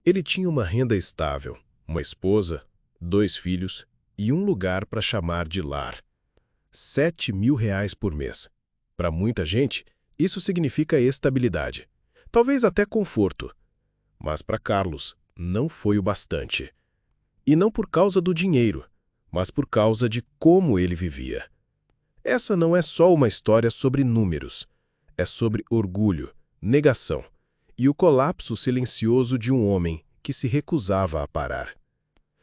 Ele tinha uma renda estável, uma esposa, 2 filhos e um lugar para chamar de lar. R$ 7.000 por mês. Para muita gente, isso significa estabilidade, talvez até conforto. Mas para Carlos, não foi o bastante. E não por causa do dinheiro, mas por causa de como ele vivia. Essa não é só uma história sobre números. É sobre orgulho, negação e o colapso silencioso de um homem que se recusava a parar.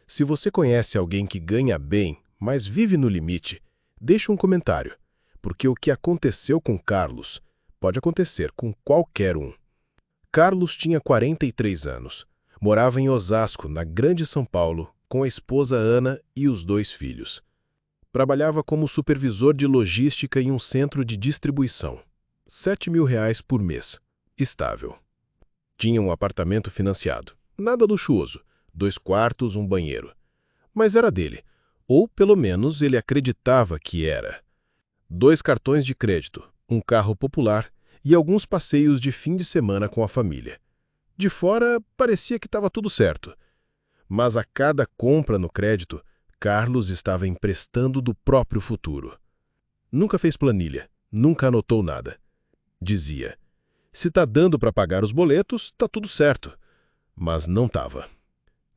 Se você conhece alguém que ganha bem, mas vive no limite, deixe um comentário, porque o que aconteceu com Carlos pode acontecer com qualquer um. Carlos tinha 43 anos, morava em Osasco, na Grande São Paulo, com a esposa Ana e os 2 filhos. Trabalhava como supervisor de logística em um centro de distribuição. R$ 7.000 por mês. Estável. Tinha um apartamento financiado. Nada luxuoso. 2 quartos, um banheiro. Mas era dele. Ou, pelo menos, ele acreditava que era. 2 cartões de crédito, um carro popular e alguns passeios de fim de semana com a família. De fora, parecia que estava tudo certo. Mas a cada compra no crédito, Carlos estava emprestando do próprio futuro. Nunca fez planilha, nunca anotou nada. Dizia, se está dando para pagar os boletos, está tudo certo. Mas não estava.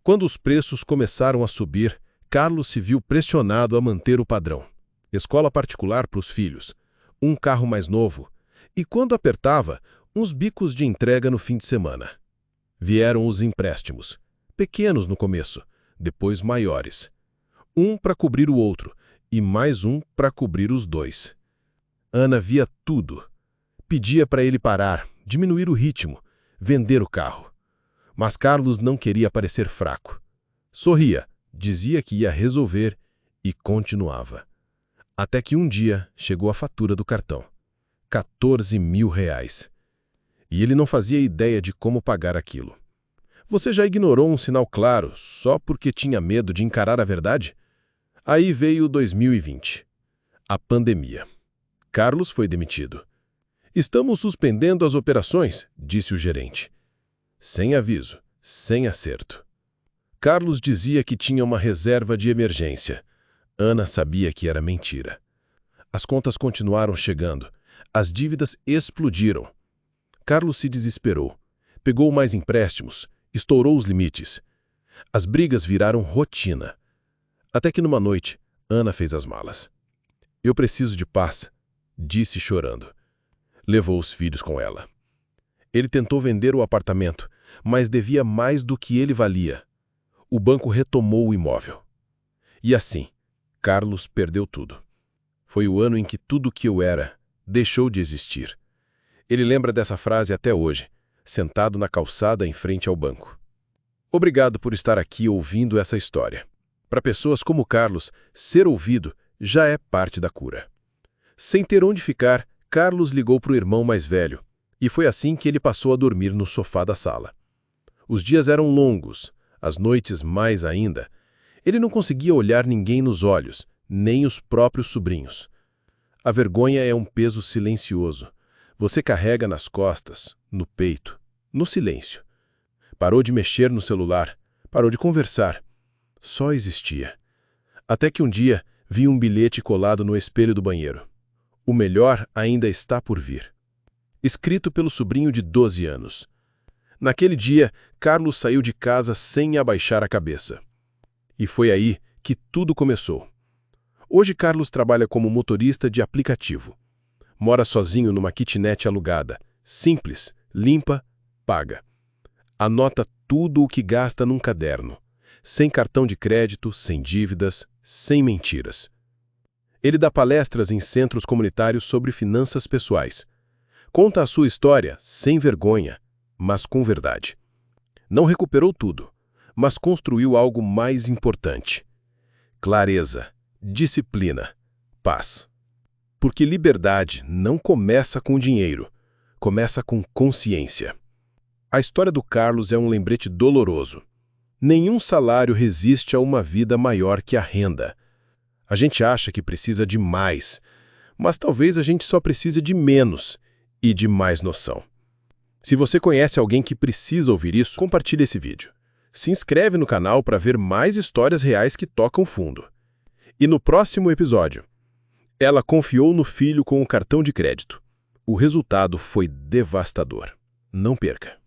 Quando os preços começaram a subir, Carlos se viu pressionado a manter o padrão. Escola particular para os filhos, um carro mais novo e, quando apertava, uns bicos de entrega no fim de semana. Vieram os empréstimos, pequenos no começo, depois maiores. Um para cobrir o outro e mais um para cobrir os 2. Ana via tudo. Pedia para ele parar, diminuir o ritmo, vender o carro. Mas Carlos não queria parecer fraco. Sorria, dizia que ia resolver e continuava. Até que um dia chegou a fatura do cartão. R$ 14.000. E ele não fazia ideia de como pagar aquilo. Você já ignorou um sinal claro só porque tinha medo de encarar a verdade? Aí veio 2020. A pandemia. Carlos foi demitido. Estamos suspendendo as operações, disse o gerente. Sem aviso, sem acerto. Carlos dizia que tinha uma reserva de emergência. Ana sabia que era mentira. As contas continuaram chegando. As dívidas explodiram. Carlos se desesperou. Pegou mais empréstimos. Estourou os limites. As brigas viraram rotina. Até que numa noite, Ana fez as malas. Eu preciso de paz, disse chorando. Levou os filhos com ela. Ele tentou vender o apartamento, mas devia mais do que ele valia. O banco retomou o imóvel. E assim, Carlos perdeu tudo. Foi o ano em que tudo o que eu era deixou de existir. Ele lembra dessa frase até hoje, sentado na calçada em frente ao banco. Obrigado por estar aqui ouvindo essa história. Para pessoas como Carlos, ser ouvido já é parte da cura. Sem ter onde ficar, Carlos ligou para o irmão mais velho, e foi assim que ele passou a dormir no sofá da sala. Os dias eram longos, as noites mais ainda. Ele não conseguia olhar ninguém nos olhos, nem os próprios sobrinhos. A vergonha é um peso silencioso. Você carrega nas costas, no peito, no silêncio. Parou de mexer no celular, parou de conversar. Só existia. Até que um dia, vi um bilhete colado no espelho do banheiro. O melhor ainda está por vir. Escrito pelo sobrinho de 12 anos. Naquele dia, Carlos saiu de casa sem abaixar a cabeça. E foi aí que tudo começou. Hoje Carlos trabalha como motorista de aplicativo. Mora sozinho numa kitnet alugada. Simples, limpa, paga. Anota tudo o que gasta num caderno. Sem cartão de crédito, sem dívidas, sem mentiras. Ele dá palestras em centros comunitários sobre finanças pessoais. Conta a sua história sem vergonha, mas com verdade. Não recuperou tudo, mas construiu algo mais importante. Clareza, disciplina, paz. Porque liberdade não começa com dinheiro, começa com consciência. A história do Carlos é um lembrete doloroso. Nenhum salário resiste a uma vida maior que a renda. A gente acha que precisa de mais, mas talvez a gente só precise de menos e de mais noção. Se você conhece alguém que precisa ouvir isso, compartilhe esse vídeo. Se inscreve no canal para ver mais histórias reais que tocam fundo. E no próximo episódio, ela confiou no filho com um cartão de crédito. O resultado foi devastador. Não perca!